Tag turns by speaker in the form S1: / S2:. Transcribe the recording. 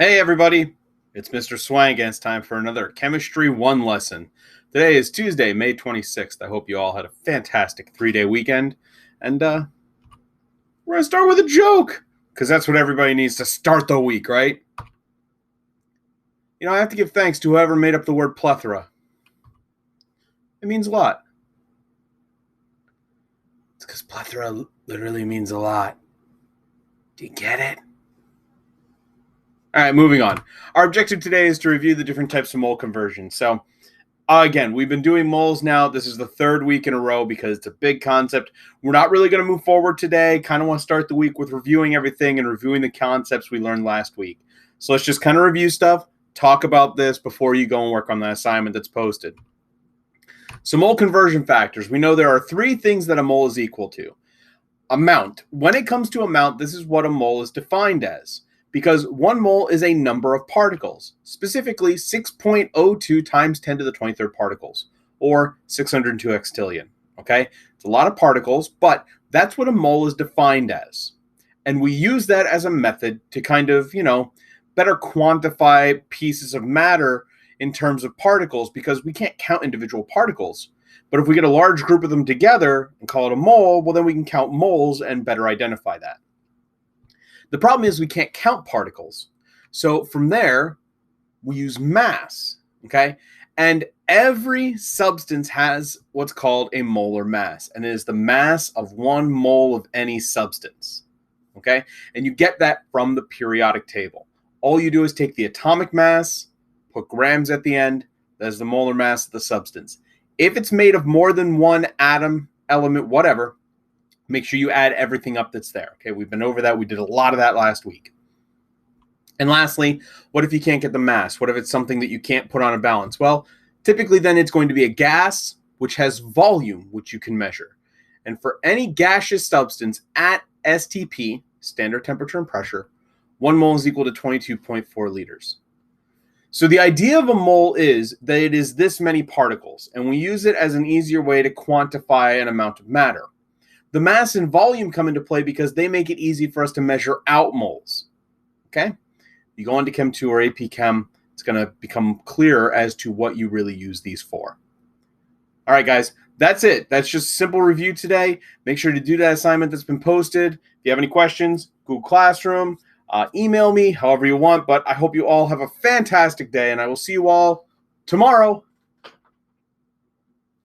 S1: Hey everybody, it's Mr. Swank and it's time for another Chemistry 1 lesson. Today is Tuesday, May 26th. I hope you all had a fantastic 3-day weekend. And we're going to start with a joke, because that's what everybody needs to start the week, right? You know, I have to give thanks to whoever made up the word plethora. It means a lot. It's because plethora literally means a lot. Do you get it? All right, moving on. Our objective today is to review the different types of mole conversions. So, again, we've been doing moles now. This is the third week in a row because it's a big concept. We're not really going to move forward today. Kind of want to start the week with reviewing everything and reviewing the concepts we learned last week. So let's just kind of review stuff, talk about this before you go and work on the assignment that's posted. So mole conversion factors. We know there are three things that a mole is equal to. Amount. When it comes to amount, this is what a mole is defined as, because 1 mole is a number of particles, specifically 6.02 times 10 to the 23rd particles, or 602 extillion, okay? It's a lot of particles, but that's what a mole is defined as. And we use that as a method to kind of, better quantify pieces of matter in terms of particles, because we can't count individual particles. But if we get a large group of them together and call it a mole, well, then we can count moles and better identify that. The problem is we can't count particles. So from there, we use mass, okay? And every substance has what's called a molar mass, and it is the mass of 1 mole of any substance, okay? And you get that from the periodic table. All you do is take the atomic mass, put grams at the end, that's the molar mass of the substance. If it's made of more than 1 atom, element, whatever, make sure you add everything up that's there. Okay, we've been over that. We did a lot of that last week. And lastly, what if you can't get the mass? What if it's something that you can't put on a balance? Well, typically then it's going to be a gas which has volume, which you can measure. And for any gaseous substance at STP, standard temperature and pressure, 1 mole is equal to 22.4 liters. So the idea of a mole is that it is this many particles, and we use it as an easier way to quantify an amount of matter. The mass and volume come into play because they make it easy for us to measure out moles. Okay? You go into Chem 2 or AP Chem, it's going to become clearer as to what you really use these for. All right, guys, that's it. That's just a simple review today. Make sure to do that assignment that's been posted. If you have any questions, Google Classroom, email me, however you want. But I hope you all have a fantastic day, and I will see you all tomorrow.